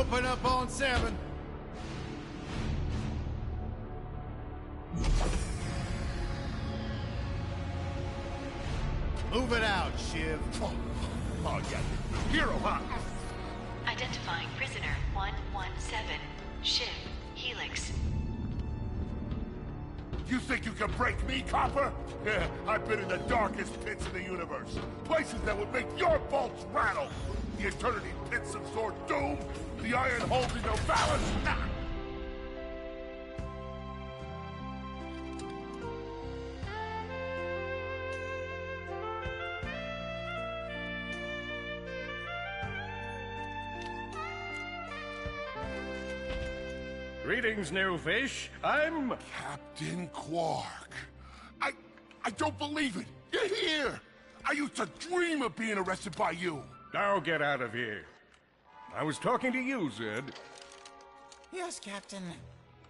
Open up on 7. Move it out, Shiv. Oh, yeah. Hero, huh? Identifying prisoner 117. Shiv. Helix. You think you can break me, Copper? Yeah, I've been in the darkest pits of the universe. Places that would make your bolts rattle. The eternity pits of Sword Doom. The iron holes in no balance. Nah. Greetings, new fish. I'm... Captain Quark. I don't believe it. You're here. I used to dream of being arrested by you. Now get out of here. I was talking to you, Zed. Yes, Captain.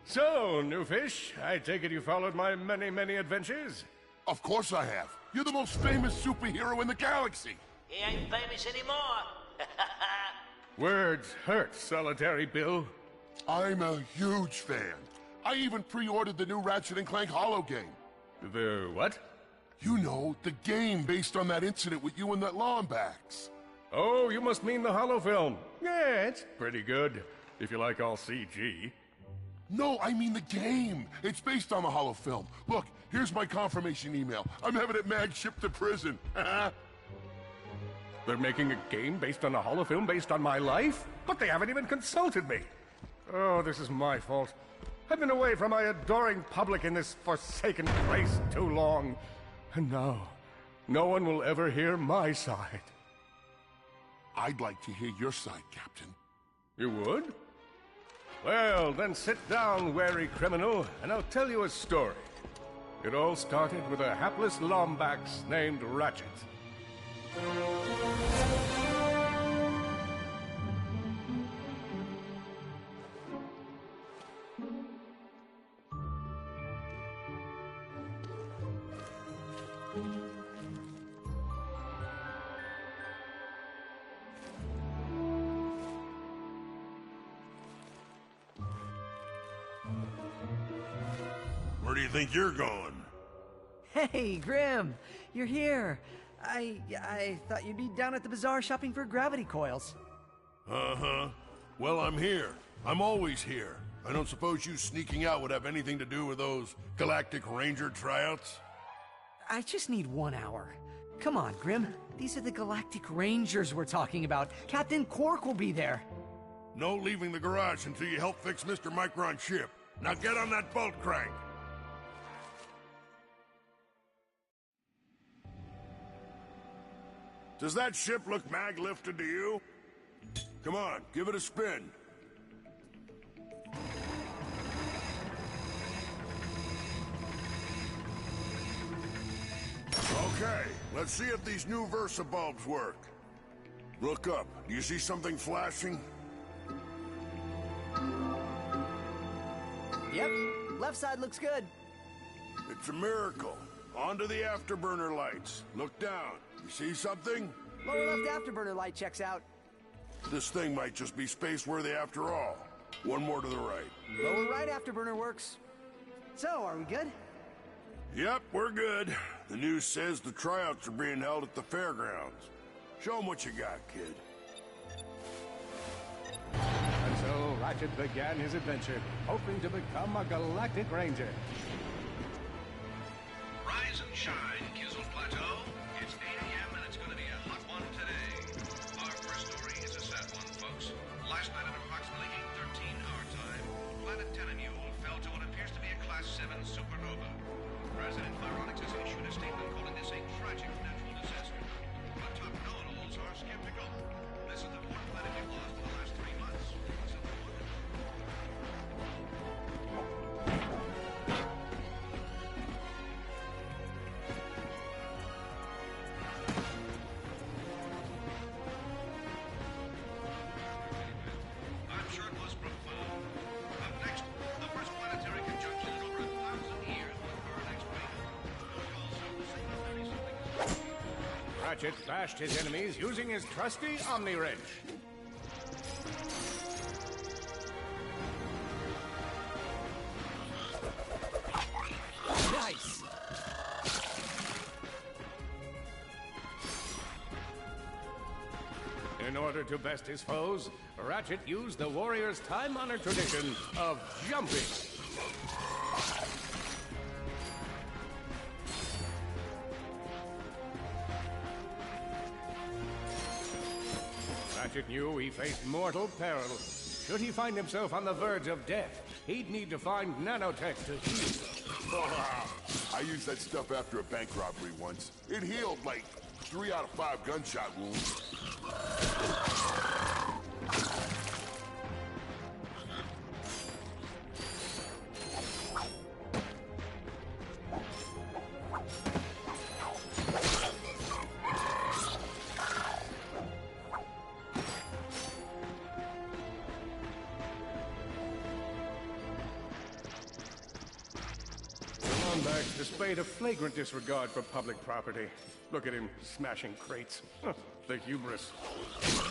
So, new fish, I take it you followed my many, many adventures? Of course I have. You're the most famous superhero in the galaxy. He ain't famous anymore. Words hurt, Solitary Bill. I'm a huge fan. I even pre-ordered the new Ratchet and Clank Holo game. The what? You know, the game based on that incident with you and that Lombax. Oh, you must mean the holo film. Yeah, it's pretty good, if you like all CG. No, I mean the game. It's based on the holo film. Look, here's my confirmation email. I'm having it mag shipped to prison. They're making a game based on a holo film based on my life? But they haven't even consulted me. Oh, this is my fault. I've been away from my adoring public in this forsaken place too long. And now, no one will ever hear my side. I'd like to hear your side, Captain. You would? Well, then sit down, wary criminal, and I'll tell you a story. It all started with a hapless Lombax named Ratchet. Where do you think you're going? Hey, Grim, you're here. I thought you'd be down at the bazaar shopping for gravity coils. Uh-huh. Well, I'm here. I'm always here. I don't suppose you sneaking out would have anything to do with those Galactic Ranger tryouts? I just need 1 hour. Come on, Grim. These are the Galactic Rangers we're talking about. Captain Quark will be there. No leaving the garage until you help fix Mr. Micron's ship. Now get on that bolt crank. Does that ship look mag-lifted to you? Come on, give it a spin. Okay, let's see if these new Versa bulbs work. Look up. Do you see something flashing? Yep, left side looks good. It's a miracle. Onto the afterburner lights. Look down. You see something? Lower left afterburner light checks out. This thing might just be space-worthy after all. One more to the right. Lower right afterburner works. So, are we good? Yep, we're good. The news says the tryouts are being held at the fairgrounds. Show 'em what you got, kid. And so Ratchet began his adventure, hoping to become a Galactic Ranger. Rise and shine, Kizzle Plateau. It's 8 a.m. and it's going to be a hot one today. Our first story is a sad one, folks. Last night at approximately 8:13 our time, planet Tenamule fell to what appears to be a Class 7 supernova. President Pyronics has issued a statement calling this a tragic natural disaster. But top know-it-alls are skeptical. This is the fourth planet we've lost in the last 3 months. So I'm sure it was profound. Up next, the first planetary conjunction in over 1,000 years will occur next week. Also, the signal 30-something. Ratchet bashed his enemies using his trusty Omni-Wrench. order to best his foes, Ratchet used the warrior's time-honored tradition of jumping. Ratchet knew he faced mortal peril. Should he find himself on the verge of death, he'd need to find nanotech to heal. I used that stuff after a bank robbery once. It healed like 3 out of 5 gunshot wounds. Lombax displayed a flagrant disregard for public property. Look at him smashing crates. The hubris.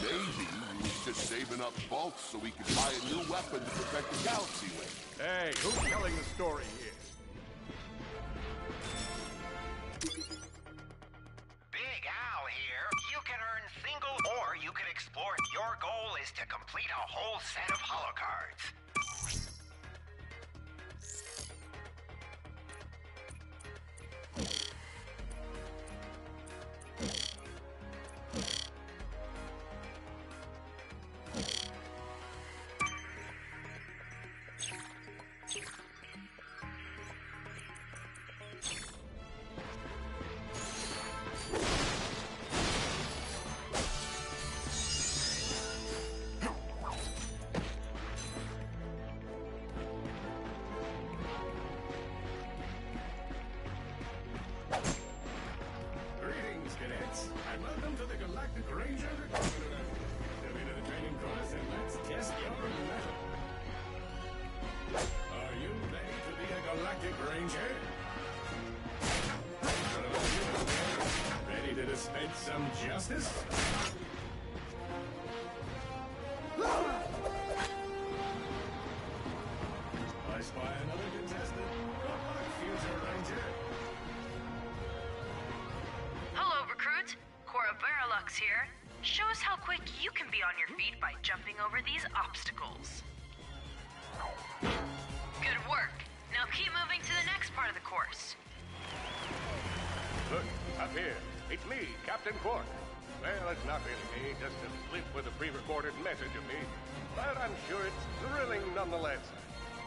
Maybe he's just saving up vaults so he can buy a new weapon to protect the galaxy with. Hey, who's telling the story here? Big Al here. You can earn single or you can explore. Your goal is to complete a whole set of holocards. Greetings, cadets, and welcome to the Galactic Ranger. Step into the training course and let's test your mettle. Are you ready to be a Galactic Ranger? Ready to dispense some justice? I spy another contestant. Good luck, future Ranger. Hello, recruit. Cora Veralux here. Show us how quick you can be on your feet by jumping over these obstacles. Good work. Now keep moving to the next part of the course. Look, up here. It's me, Captain Quark. Well, it's not really me, just a blip with a pre-recorded message of me. But I'm sure it's thrilling nonetheless.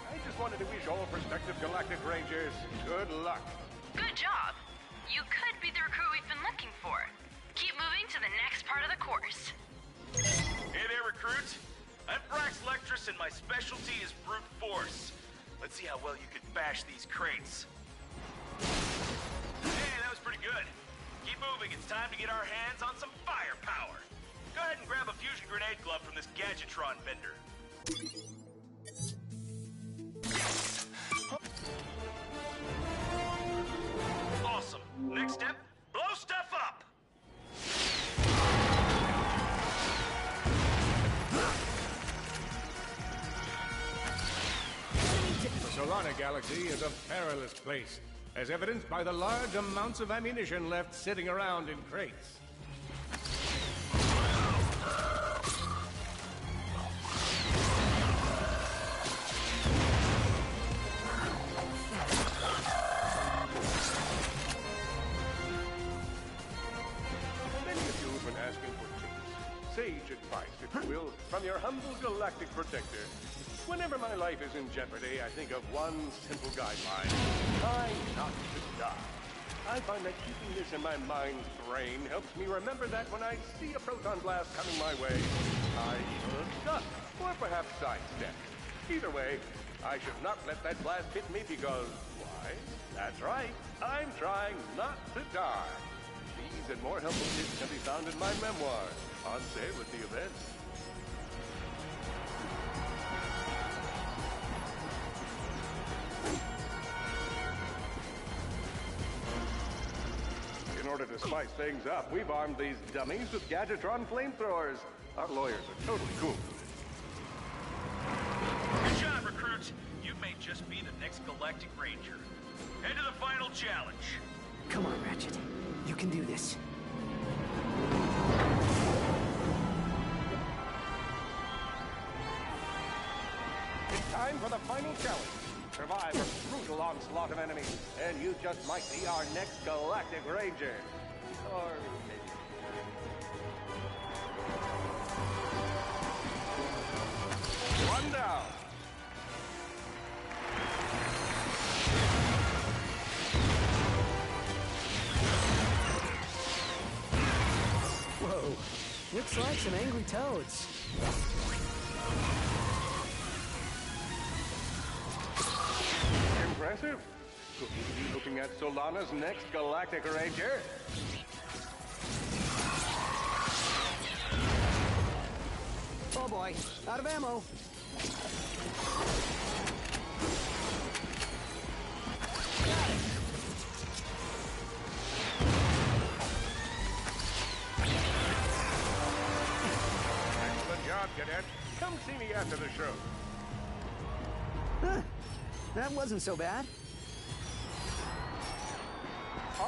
I just wanted to wish all prospective Galactic Rangers good luck. Good job. You could be the recruit we've been looking for. Keep moving to the next part of the course. Hey there, recruits. I'm Brax Lectress, and my specialty is brute force. Let's see how well you can bash these crates. Hey, that was pretty good. Keep moving. It's time to get our hands on some firepower. Go ahead and grab a fusion grenade glove from this Gadgetron vendor. Awesome. Next step, blow stuff up. The Solana Galaxy is a perilous place, as evidenced by the large amounts of ammunition left sitting around in crates. Many of you have been asking for tips, sage advice, if you will, from your humble galactic protector. Whenever my life is in jeopardy, I think of one simple guideline: try not to die. I find that keeping this in my mind's brain helps me remember that when I see a proton blast coming my way, I should duck, or perhaps sidestep. Either way, I should not let that blast hit me because, why, that's right, I'm trying not to die. These and more helpful tips can be found in my memoir, on sale at the event. In order to spice things up, we've armed these dummies with Gadgetron flamethrowers. Our lawyers are totally cool with it. Good job, recruits. You may just be the next Galactic Ranger. Head to the final challenge. Come on, Ratchet. You can do this. time for the final challenge. Survive a brutal onslaught of enemies, and you just might be our next Galactic Ranger. Or maybe... One down. Whoa. Looks like some angry toads. Impressive. Could we be looking at Solana's next Galactic Ranger? Oh boy, out of ammo. Excellent job, Cadet. Come see me after the show. Huh. That wasn't so bad.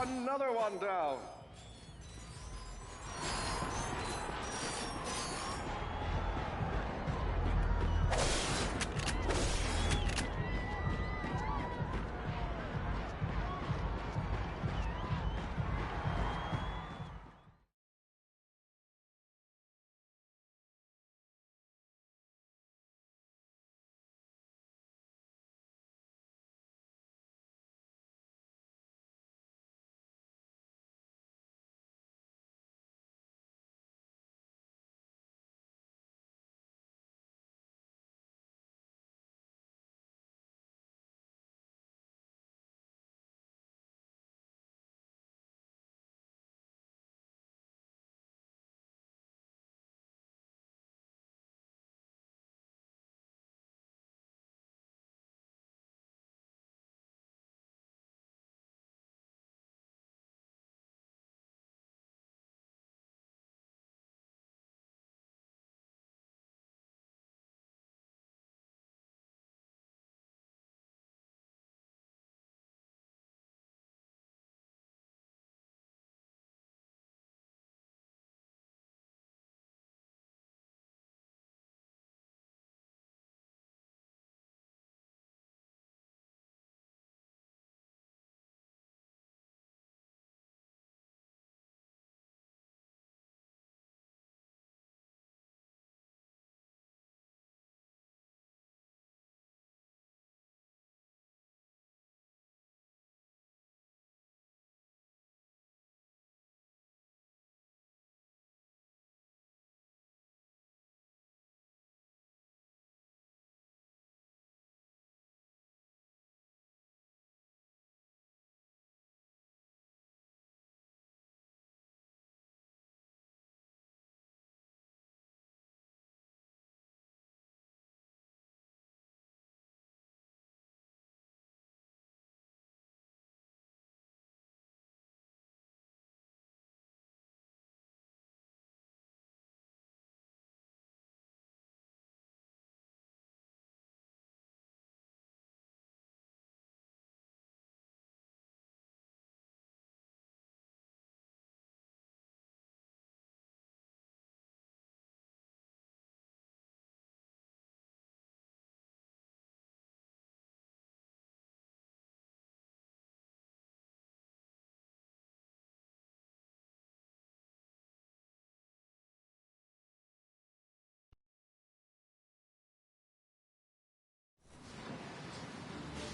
Another one down.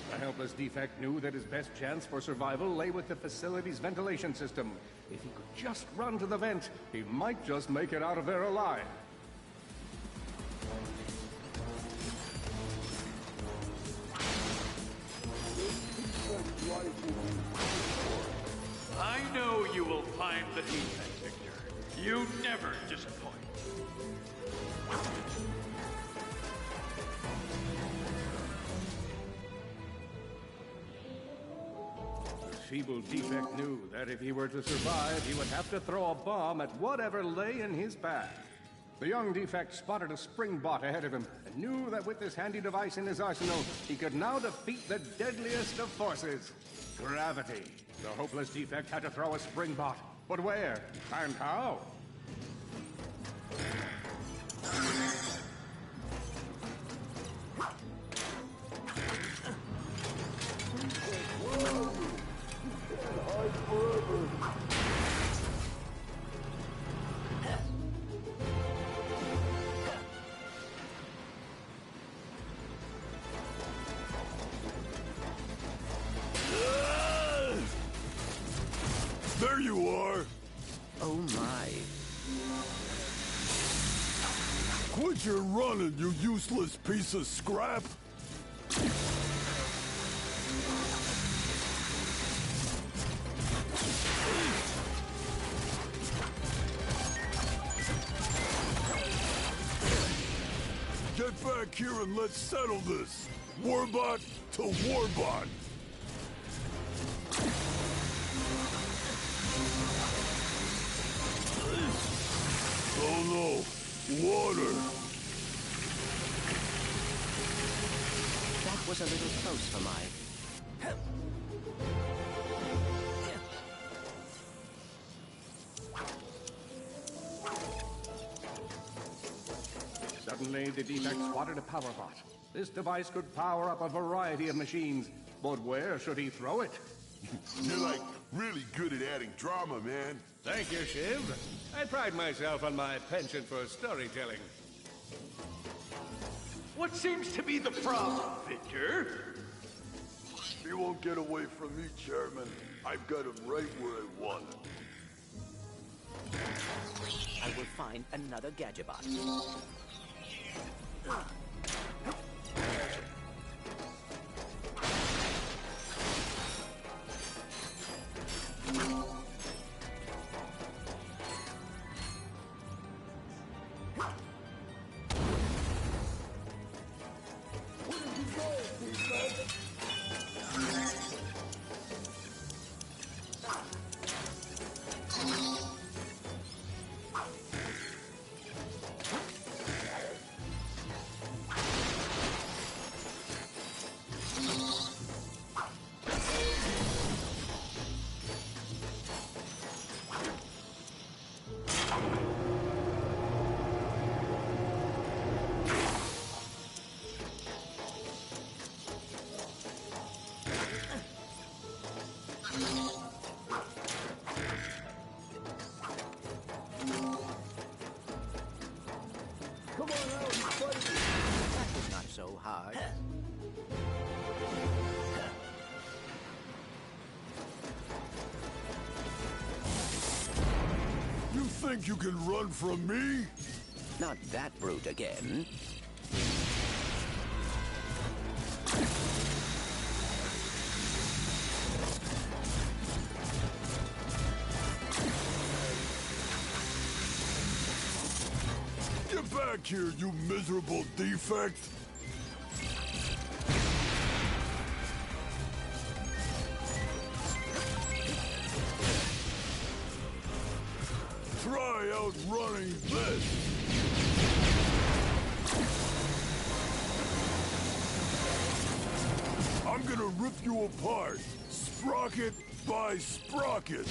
The helpless defect knew that his best chance for survival lay with the facility's ventilation system. If he could just run to the vent, he might just make it out of there alive. I know you will find the defect, Victor. You never disappoint. The feeble defect knew that if he were to survive, he would have to throw a bomb at whatever lay in his path. The young defect spotted a spring bot ahead of him and knew that with this handy device in his arsenal, he could now defeat the deadliest of forces, gravity. The hopeless defect had to throw a spring bot, but where and how? you're running, you useless piece of scrap? Get back here and let's settle this. Warbot to Warbot. Oh no, water. That was a little close for my... Suddenly, the defect spotted a power bot. This device could power up a variety of machines, but where should he throw it? You're like really good at adding drama, man. Thank you, Shiv. I pride myself on my penchant for storytelling. What seems to be the problem, Victor? He won't get away from me, Chairman. I've got him right where I want him. I will find another Gadgetbot. That was not so hard. You think you can run from me? Not that brute again. Get back here, you miserable defect! Try outrunning this! I'm gonna rip you apart, sprocket by sprocket!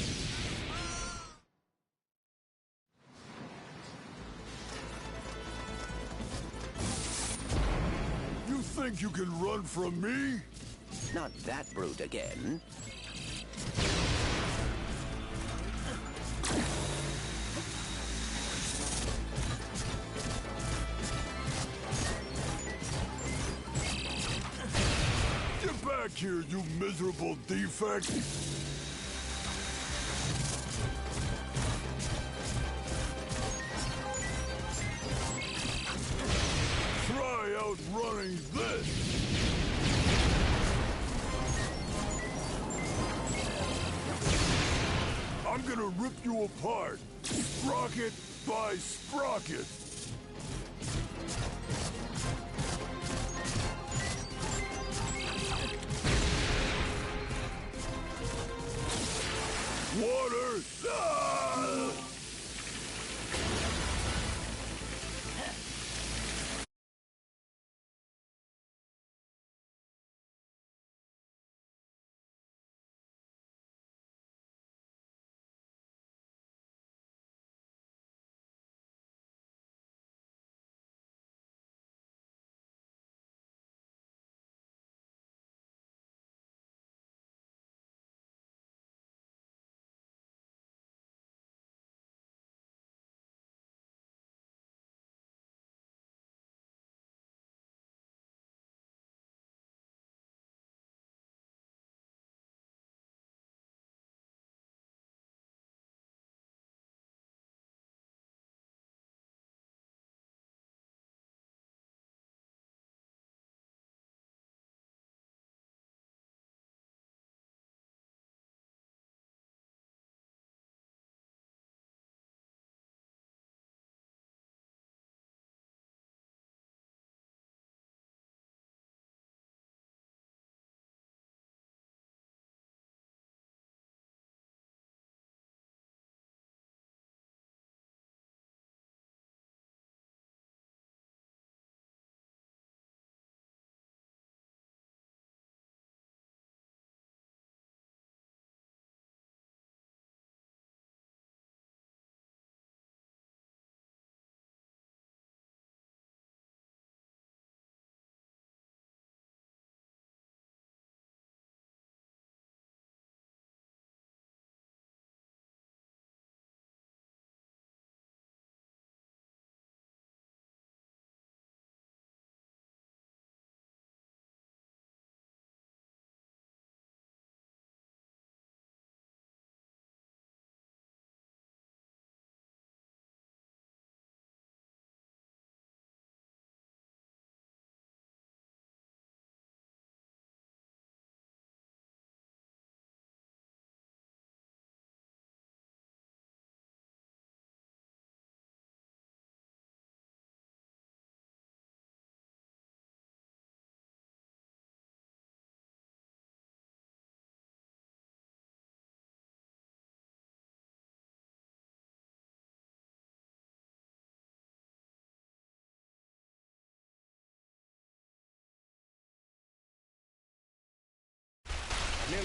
You think you can run from me? Not that brute again. Get back here, you miserable defect! Try outrunning this! I'm gonna rip you apart, sprocket by sprocket! Water! Ah!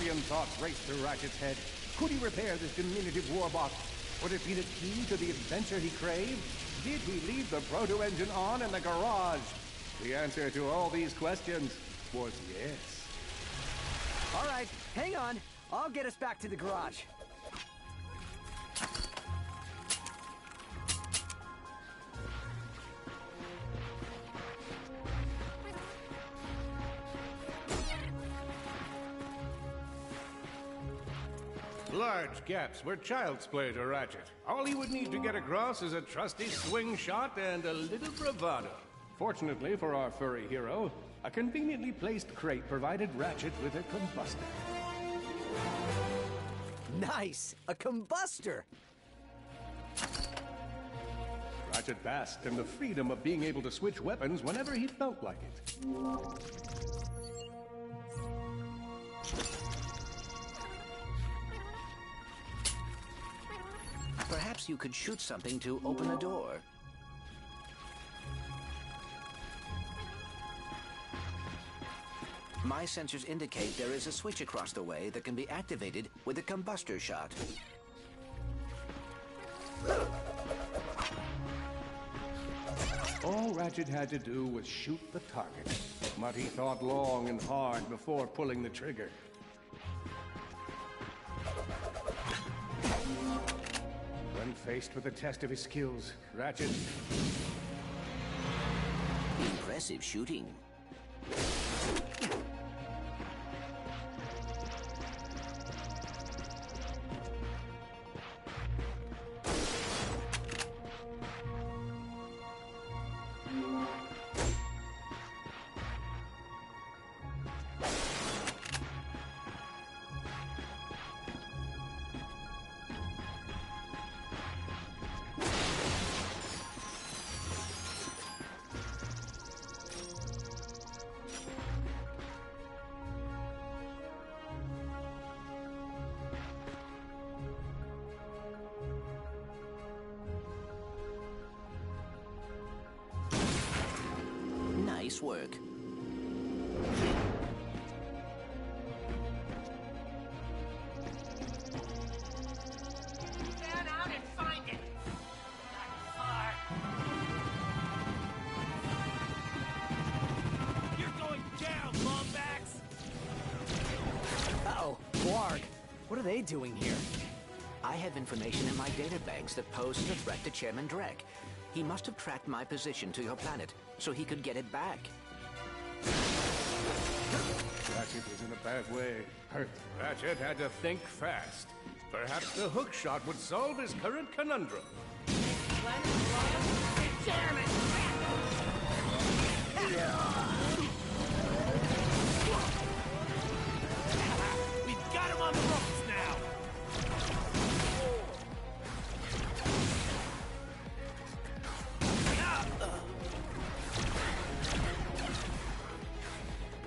million thoughts raced through Ratchet's head. Could he repair this diminutive warbot? Would it be the key to the adventure he craved? Did he leave the proto-engine on in the garage? The answer to all these questions was yes. All right, hang on. I'll get us back to the garage. Large gaps were child's play to Ratchet. All he would need to get across is a trusty swing shot and a little bravado. Fortunately for our furry hero, a conveniently placed crate provided Ratchet with a combustor. Nice! A combustor! Ratchet basked in the freedom of being able to switch weapons whenever he felt like it. Perhaps you could shoot something to open a door. My sensors indicate there is a switch across the way that can be activated with a combustor shot. All Ratchet had to do was shoot the target, but he thought long and hard before pulling the trigger. When faced with the test of his skills, Ratchet... Impressive shooting. Nice work. Stand out and find it. Not far. You're going down, Lombax. Uh-oh, Blarg. What are they doing here? I have information in my databanks that poses a threat to Chairman Drek. He must have tracked my position to your planet, so he could get it back. Ratchet was in a bad way. Ratchet had to think fast. Perhaps the hook shot would solve his current conundrum. Damn it! We've got him on the ropes now!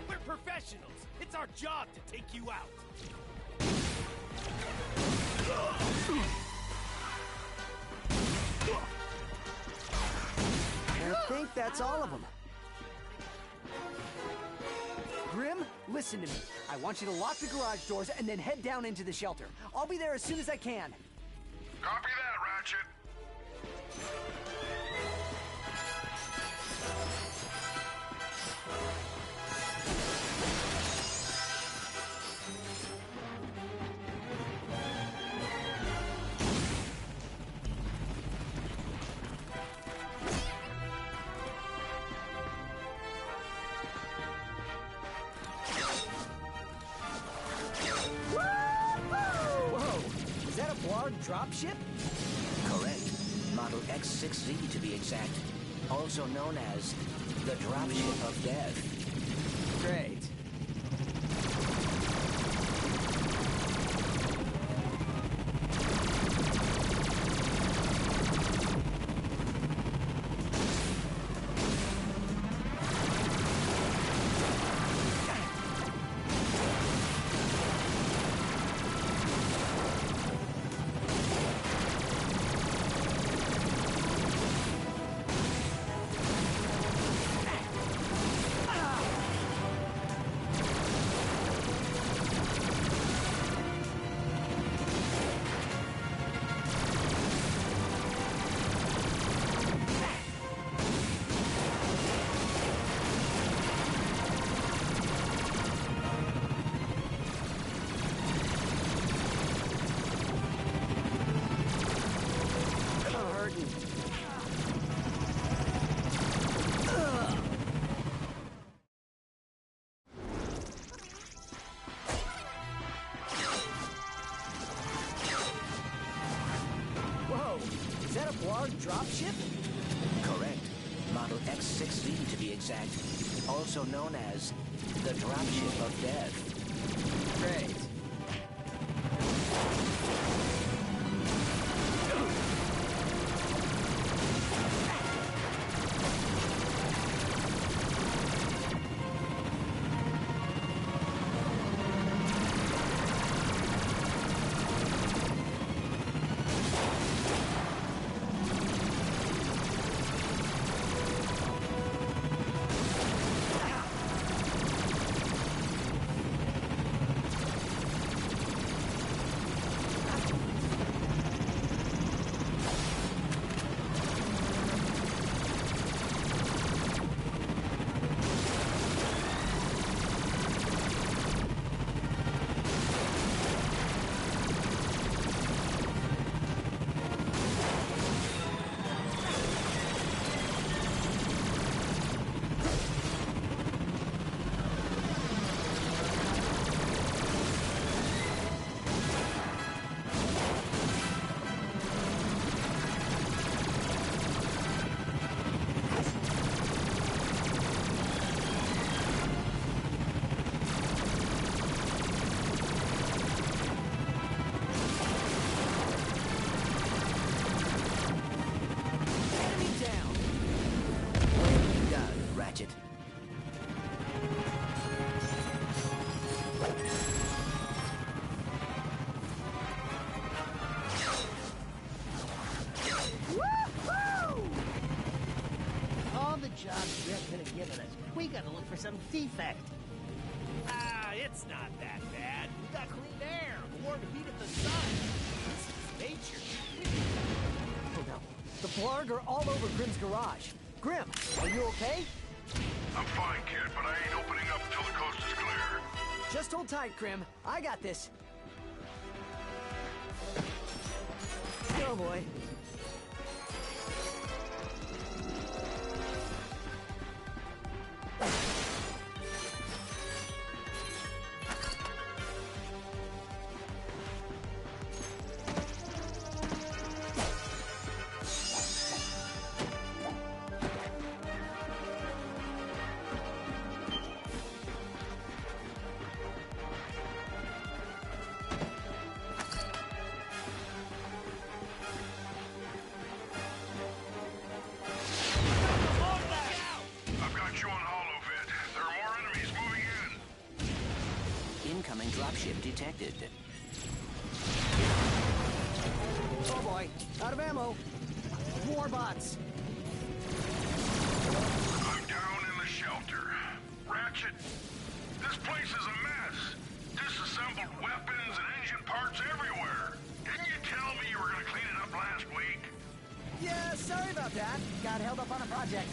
We're professionals! It's our job to take you out! I think that's all of them. Grim, listen to me. I want you to lock the garage doors and then head down into the shelter. I'll be there as soon as I can. Copy that, Ratchet. Whoa! Is that a Blarg dropship? Correct. Model X6Z to be exact. Also known as the Dropship of Death. Great. our dropship? Correct. Model X6Z to be exact. Also known as the dropship of death. Great. Ratchet. All the jobs Red could have given us. We gotta look for some defect. Ah, it's not that bad. We got clean air, warm heat of the sun. This is nature. Oh no. The Blarg are all over Grimm's garage. Grimm, are you okay? I'm fine, kid, but I ain't opening up till the coast is clear. Just hold tight, Grimm. I got this. Oh boy. Incoming dropship detected. Oh boy, out of ammo. More bots. I'm down in the shelter. Ratchet, this place is a mess. Disassembled weapons and engine parts everywhere. Didn't you tell me you were gonna clean it up last week? Yeah, sorry about that. Got held up on a project.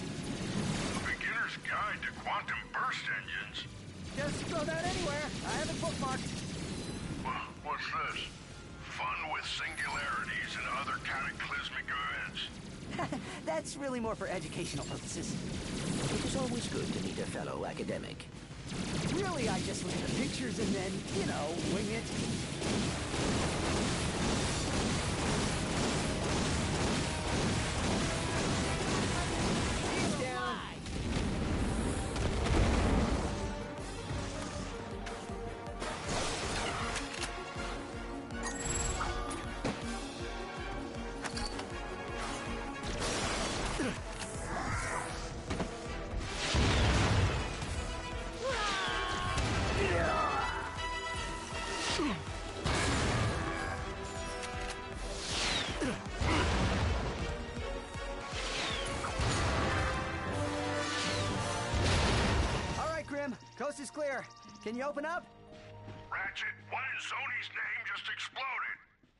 A beginner's guide to quantum burst engines. Just throw that anywhere. I have it bookmarked. What's this? Fun with singularities and other cataclysmic events. That's really more for educational purposes. It is always good to meet a fellow academic. Really, I just look at the pictures and then, you know, wing it. He's down. Coast is clear. Can you open up? Ratchet, what in Sony's name just exploded?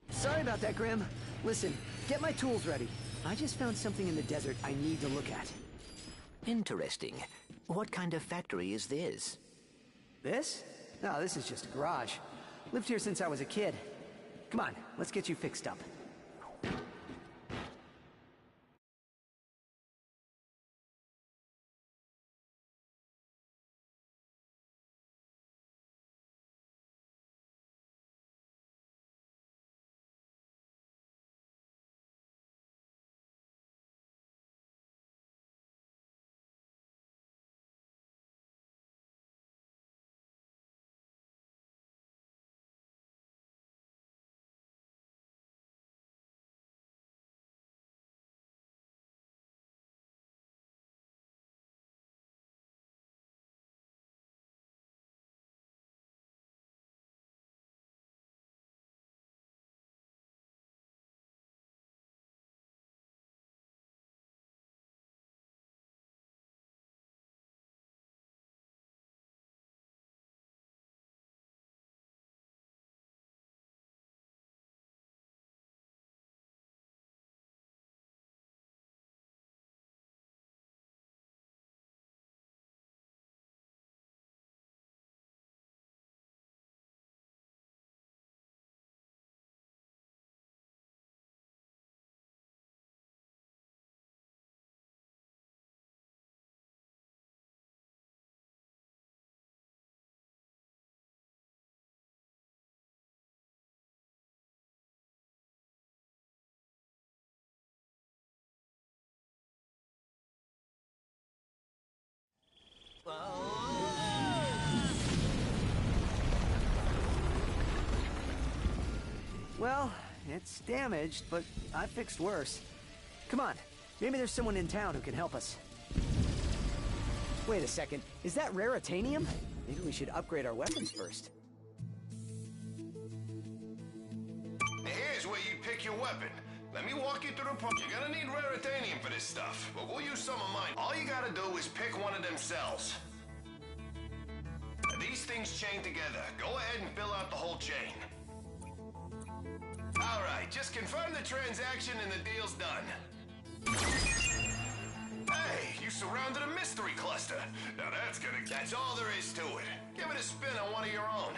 Sorry about that, Grimm. Listen, get my tools ready. I just found something in the desert I need to look at. Interesting. What kind of factory is this? This? No, this is just a garage. Lived here since I was a kid. Come on, let's get you fixed up. Well, it's damaged, but I fixed worse. Come on, maybe there's someone in town who can help us. Wait a second, is that raritanium? Maybe we should upgrade our weapons first. Here's where you pick your weapon. Let me walk you through the process. You're gonna need raritanium for this stuff, but we'll use some of mine. All you gotta do is pick one of them cells. These things chain together. Go ahead and fill out the whole chain. All right, just confirm the transaction and the deal's done. Hey, you surrounded a mystery cluster. Now that's all there is to it. Give it a spin on one of your own.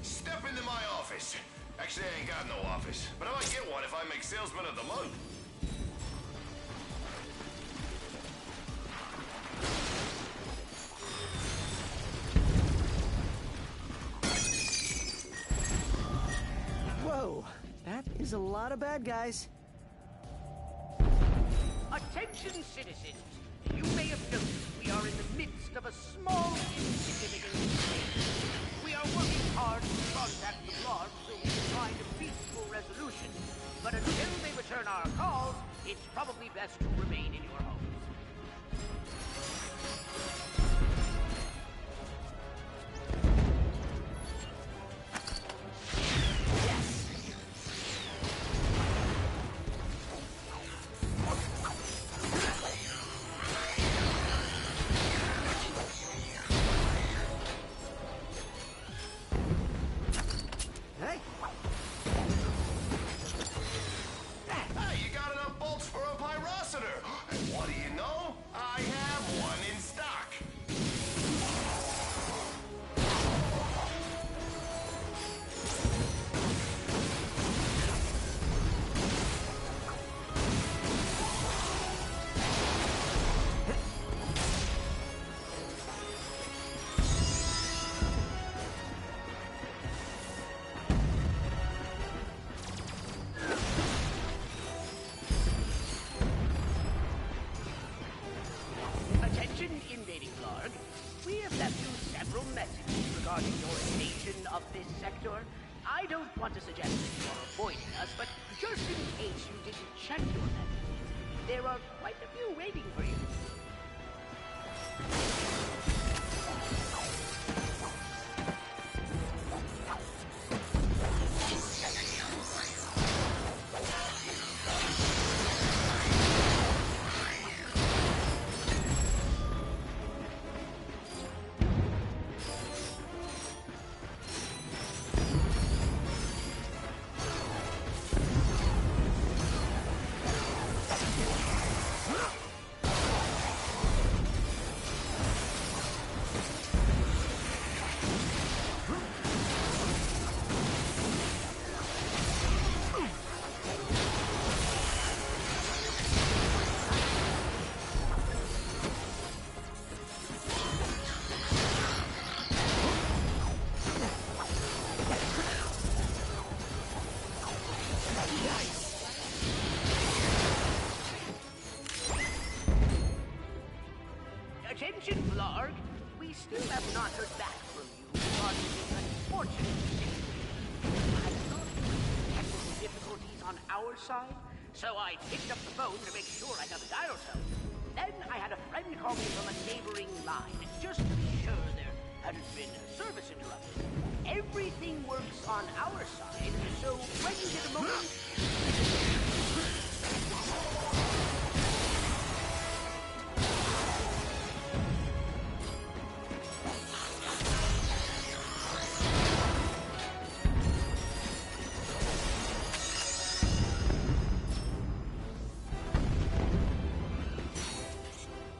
Step into my office. Actually, I ain't got no office, but I might get one if I make Salesman of the Month. Whoa, that is a lot of bad guys. Attention, citizens. You may have noticed we are in the midst of a small, insignificant mistake. We are working hard to contact the Blarg so we can find a peaceful resolution. But until they return our calls, it's probably best to remain in your homes. I don't want to suggest that you are avoiding us, but just in case you didn't check your messages, there are quite a few waiting for you. Attention, Blarg. We still have not heard back from you regarding this unfortunate mistake. I thought there were technical difficulties on our side, so I picked up the phone to make sure I got the dial tone. Then I had a friend call me from a neighboring line, just to be sure there hadn't been a service interruption. Everything works on our side, so when you get a moment...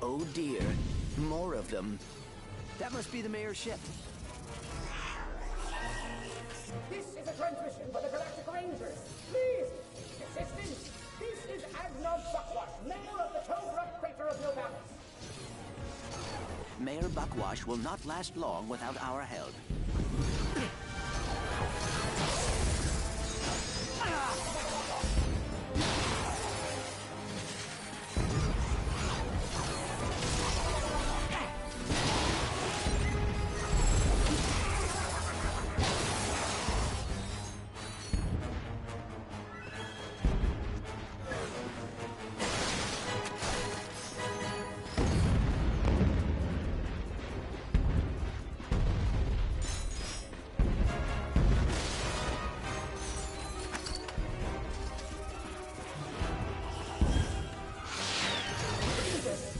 Oh dear, more of them. That must be the mayor's ship. This is a transmission for the Galactic Rangers. Please, assistance. This is Agnog Buckwash, mayor of the Toe-Grunt Crater of Novalis. Mayor Buckwash will not last long without our help.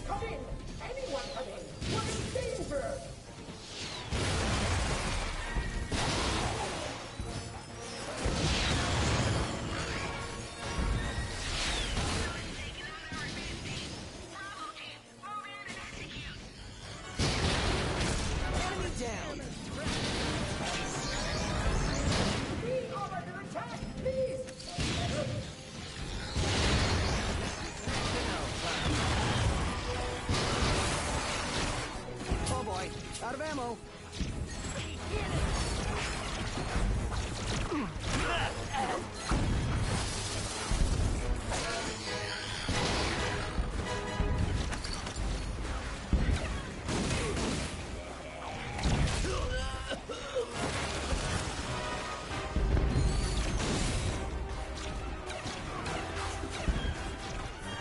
Come in! Anyone come in! We're in danger! Enemy down! We are under attack! Please! Oh boy, out of ammo.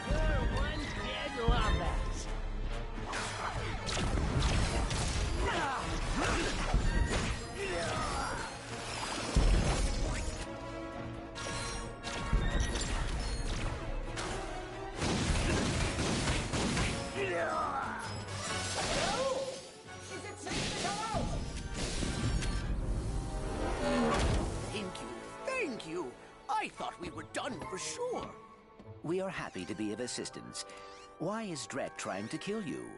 You're one dead wombat. Hello? Is it safe to go out? Thank you. I thought we were done for sure. We are happy to be of assistance. Why is Drek trying to kill you?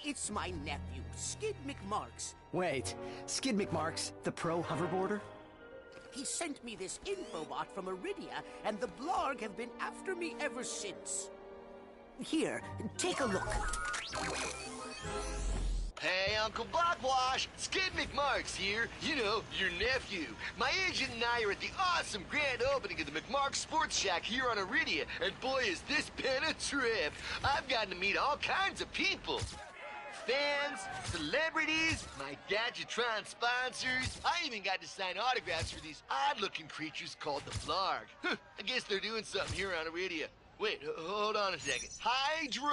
It's my nephew, Skid McMarks. Wait, Skid McMarks, the pro hoverboarder? He sent me this infobot from Iridia, and the Blarg have been after me ever since. Here, take a look. Hey, Uncle Buckwash! Skid McMarks here. You know, your nephew. My agent and I are at the awesome grand opening of the McMarks Sports Shack here on Iridia, and boy, has this been a trip. I've gotten to meet all kinds of people. Fans, celebrities, my Gadgetron sponsors. I even got to sign autographs for these odd-looking creatures called the Blarg. I guess they're doing something here on Iridia. Wait, hold on a second. Hydro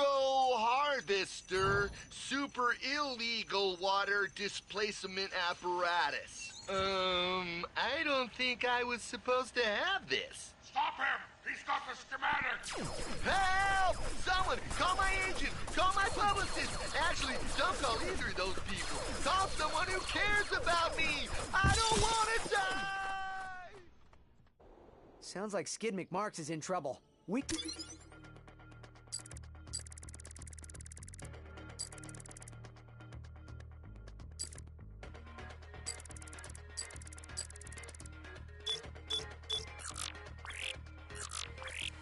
Harvester Super Illegal Water Displacement Apparatus. I don't think I was supposed to have this. Stop him! He's got the schematic! Help! Someone! Call my agent! Call my publicist! Actually, don't call either of those people. Call someone who cares about me! I don't want to die! Sounds like Skid McMarks is in trouble. We...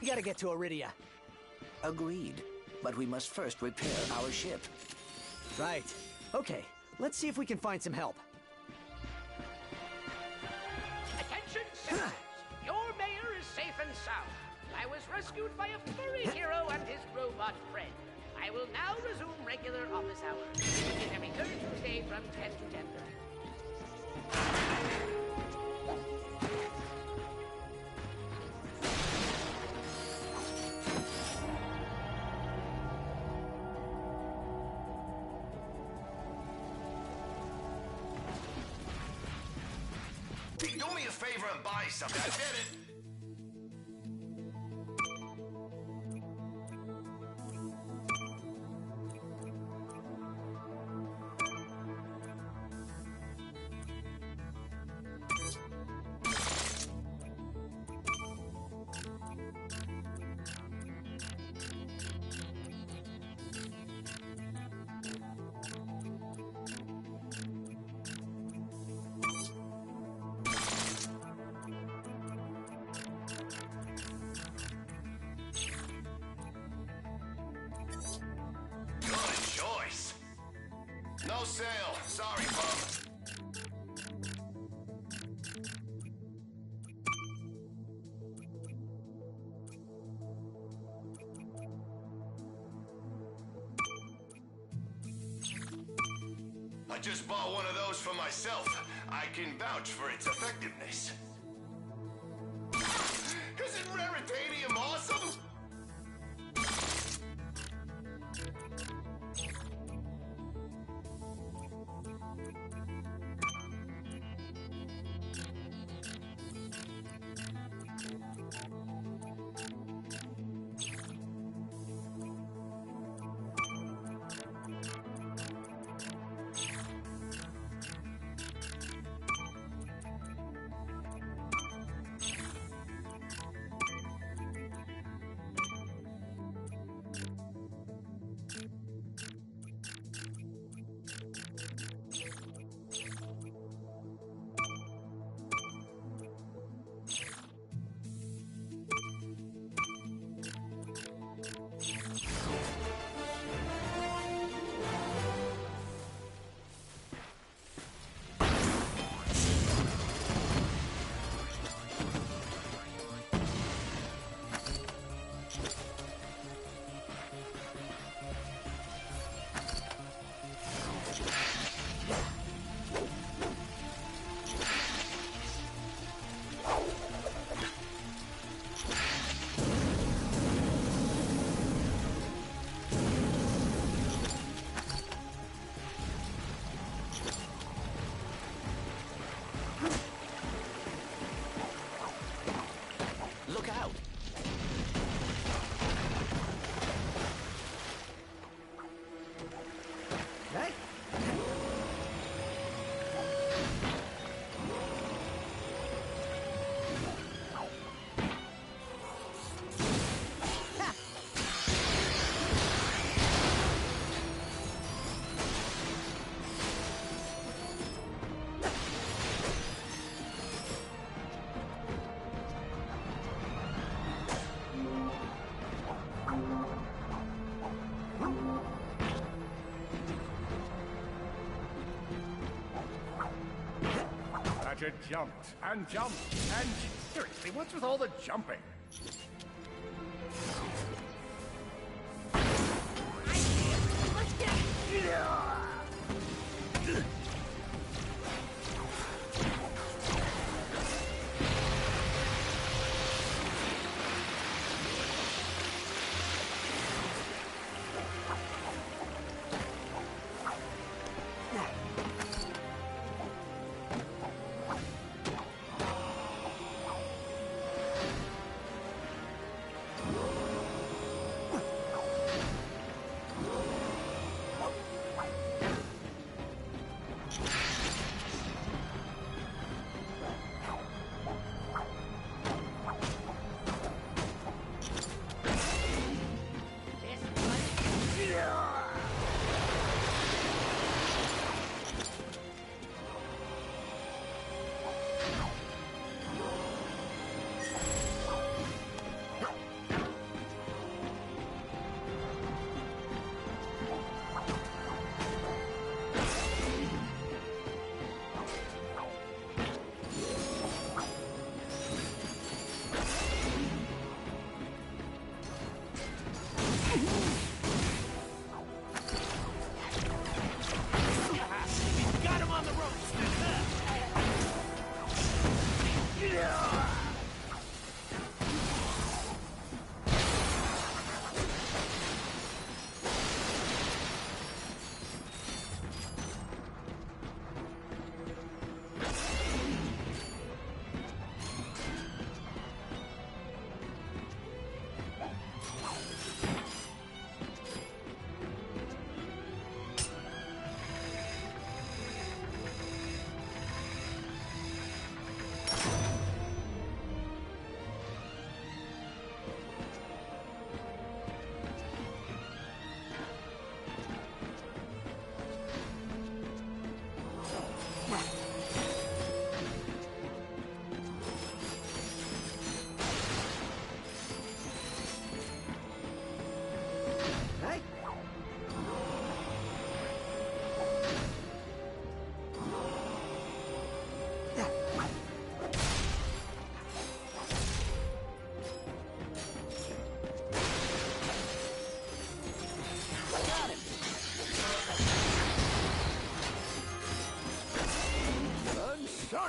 We gotta get to Iridia. Agreed. But we must first repair our ship. Right. Okay, let's see if we can find some help. Attention, citizens! Your mayor is safe and sound. I was rescued by a furry hero and his robot friend. I will now resume regular office hours. Begin every third Tuesday from 10 to 10:30. Hey, do me a favor and buy something. I did it. No sale. Sorry, bub. I just bought one of those for myself. I can vouch for its effectiveness. Isn't Raritanium awesome? Look out! Hey! Ratchet jumped and jumped and... Seriously, what's with all the jumping? Let's get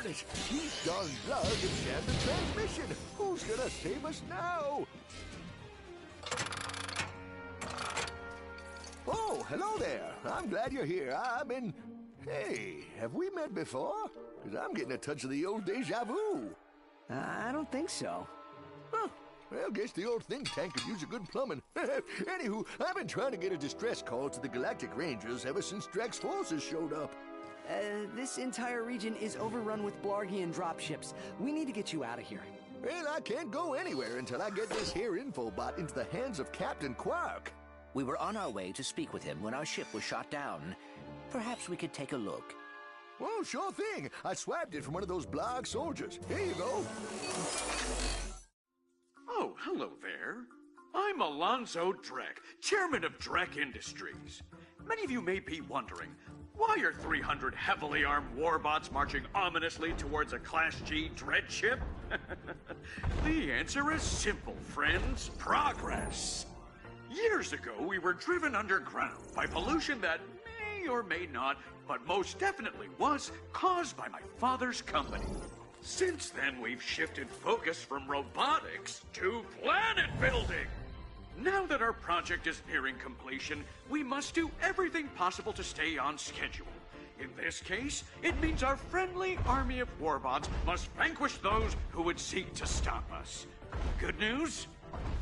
darn it! He's gone blood and jammed the transmission. Who's gonna save us now? Oh, hello there. I'm glad you're here. Hey, have we met before? Because I'm getting a touch of the old deja vu. I don't think so. Huh. Well, guess the old think tank could use a good plumbing. Anywho, I've been trying to get a distress call to the Galactic Rangers ever since Drax's forces showed up. This entire region is overrun with Blargian dropships. We need to get you out of here. Well, I can't go anywhere until I get this here infobot into the hands of Captain Quark. We were on our way to speak with him when our ship was shot down. Perhaps we could take a look. Oh, sure thing. I swapped it from one of those Blarg soldiers. Here you go. Oh, hello there. I'm Alonzo Drek, chairman of Drek Industries. Many of you may be wondering, why are 300 heavily armed warbots marching ominously towards a Class G dread ship? The answer is simple, friends. Progress. Years ago, we were driven underground by pollution that may or may not, but most definitely was, caused by my father's company. Since then, we've shifted focus from robotics to planet building. Now that our project is nearing completion, we must do everything possible to stay on schedule. In this case, it means our friendly army of warbots must vanquish those who would seek to stop us. Good news?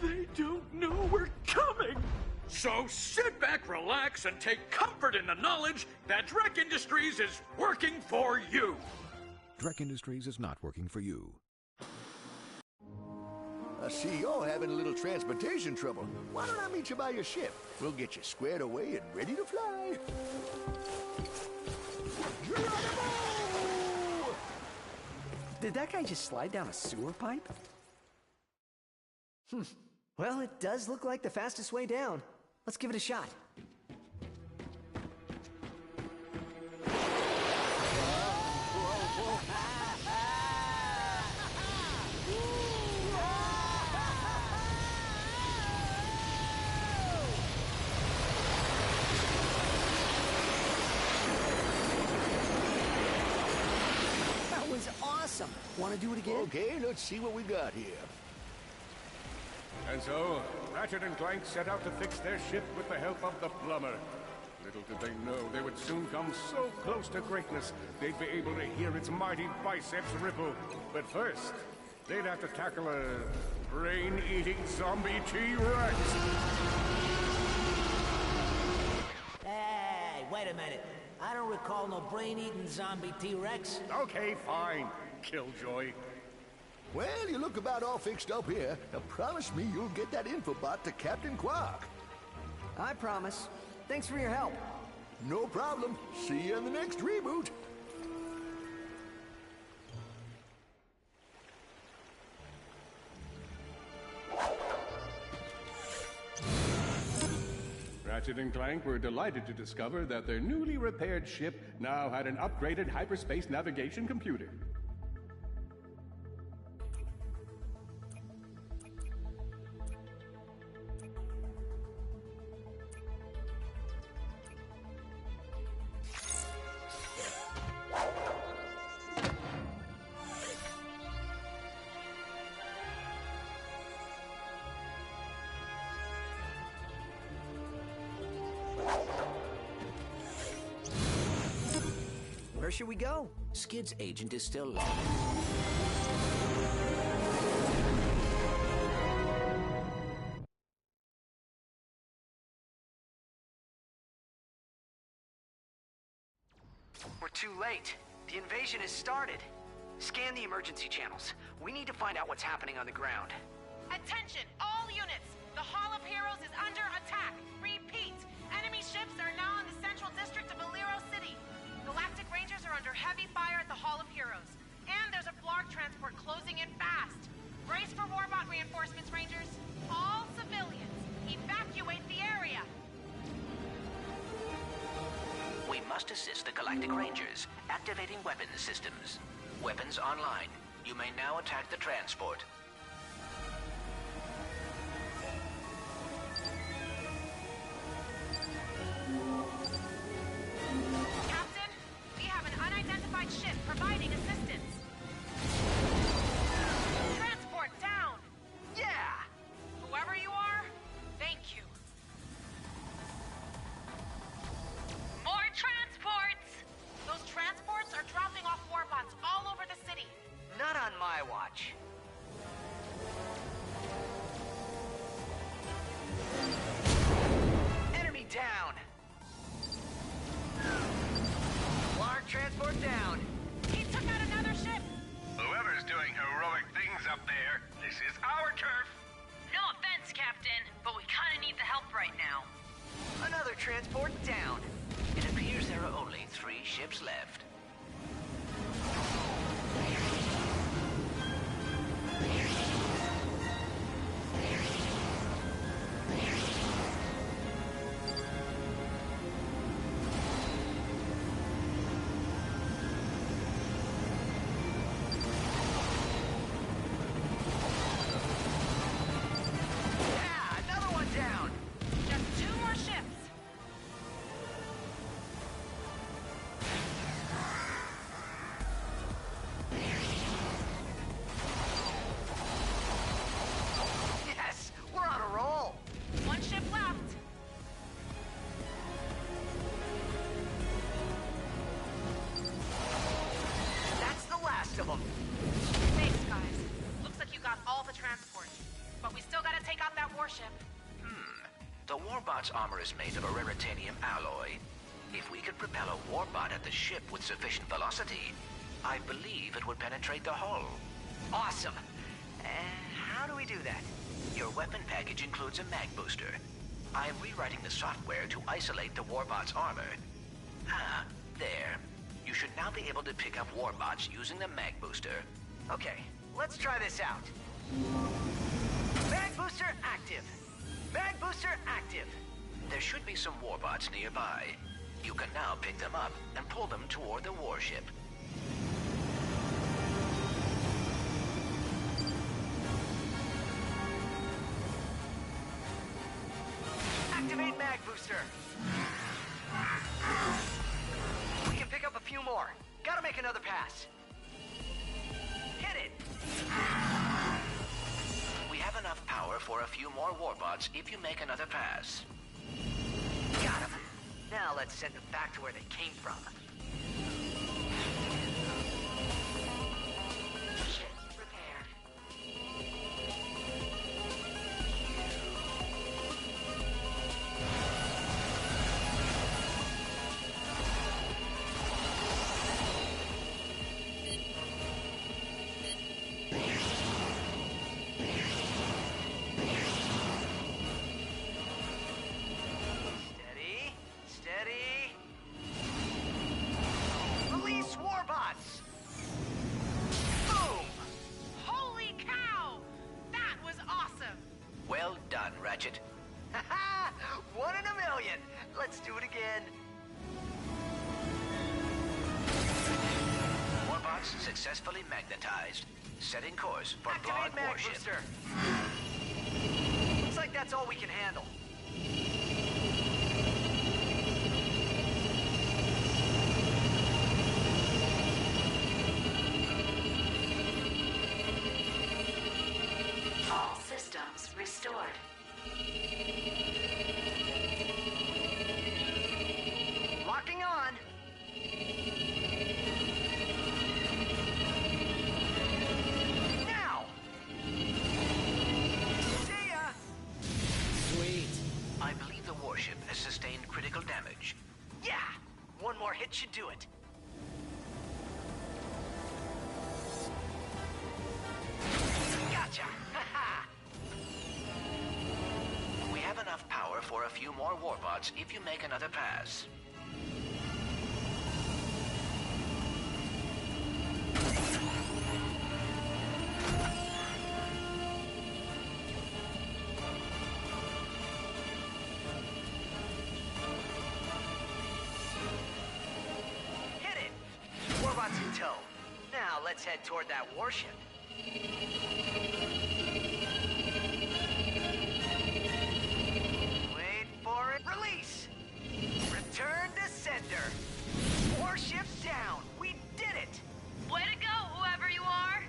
They don't know we're coming! So sit back, relax, and take comfort in the knowledge that Drek Industries is working for you! Drek Industries is not working for you. I see you're having a little transportation trouble. Why don't I meet you by your ship? We'll get you squared away and ready to fly. Geronimo! Did that guy just slide down a sewer pipe? Well, it does look like the fastest way down. Let's give it a shot. That was awesome. Want to do it again? Okay, let's see what we got here. And so, Ratchet and Clank set out to fix their ship with the help of the plumber. Little did they know they would soon come so close to greatness, they'd be able to hear its mighty biceps ripple. But first, they'd have to tackle a brain-eating zombie T-Rex. Hey, wait a minute. I don't recall no brain-eating zombie T-Rex. Okay, fine, Killjoy. Well, you look about all fixed up here. Now promise me you'll get that infobot to Captain Quark. I promise. Thanks for your help. No problem. See you in the next reboot. Ratchet and Clank were delighted to discover that their newly repaired ship now had an upgraded hyperspace navigation computer. Where should we go? Skid's agent is still lost. We're too late. The invasion has started. Scan the emergency channels. We need to find out what's happening on the ground. Attention, all units! The Hall of Heroes is under attack! Repeat! Enemy ships are now in the central district of Alero City. Galactic Rangers are under heavy fire at the Hall of Heroes. And there's a Blarg transport closing in fast. Brace for Warbot reinforcements, Rangers. All civilians, evacuate the area. We must assist the Galactic Rangers, activating weapons systems. Weapons online. You may now attack the transport. Captain, we have an unidentified ship providing assistance. transport down. He took out another ship. Whoever's doing heroic things up there, this is our turf. No offense, Captain, but we kinda need the help right now. Another transport down. It appears there are only 3 ships left. Yeah, another one down. Just 2 more ships. Yes, we're on a roll. 1 ship left. That's the last of them. Thanks, guys. Looks like you got all the transport. But we still gotta take out that warship. The warbot's armor is made of a raritanium alloy. If we could propel a warbot at the ship with sufficient velocity, I believe it would penetrate the hull. Awesome. How do we do that? Your weapon package includes a mag booster. I am rewriting the software to isolate the warbot's armor. Ah, there. You should now be able to pick up warbots using the mag booster. Okay, let's try this out. Mag booster active. Mag booster active. There should be some warbots nearby. You can now pick them up and pull them toward the warship. Activate mag booster. We can pick up a few more. Gotta make another pass. Hit it. We have enough power for a few more warbots if you make another pass. Got him. Now let's send them back to where they came from. Ship repaired. Steady. Steady. Release warbots. Boom. Holy cow! That was awesome! Well done, Ratchet. Haha! 1 in a million. Let's do it again. Warbots successfully magnetized. Setting course for Blog Activate mag Warship. booster. Looks like that's all we can handle. All systems restored. Locking on. Now. See ya. Sweet. I believe the warship has sustained critical damage. Yeah. 1 more hit should do it. Gotcha. Haha. We have enough power for a few more warbots if you make another pass. Hit it. Warbots in tow. Now let's head toward that warship. Wait for it. Release. Return to sender. Warship down. We did it. Way to go, whoever you are!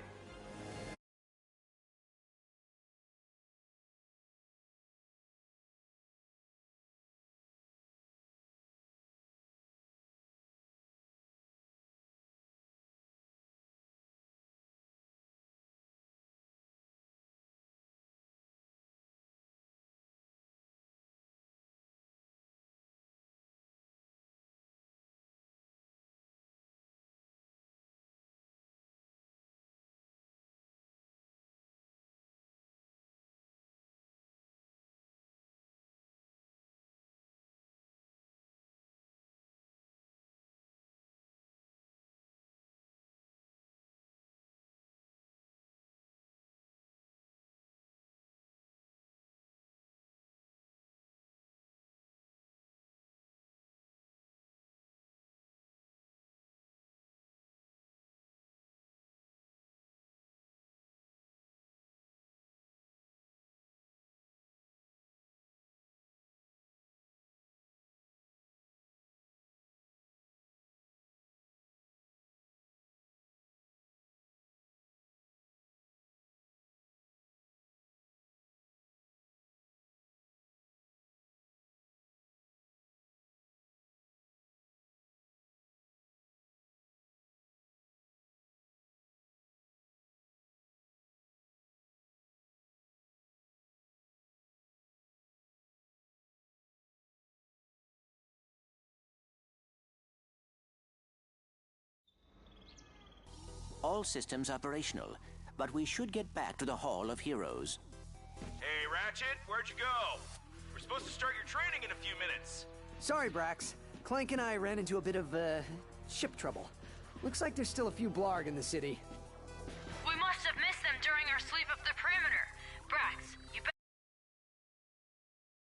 all systems operational, but we should get back to the Hall of Heroes. Hey, Ratchet, where'd you go? We're supposed to start your training in a few minutes. Sorry, Brax. Clank and I ran into a bit of, ship trouble. Looks like there's still a few blarg in the city.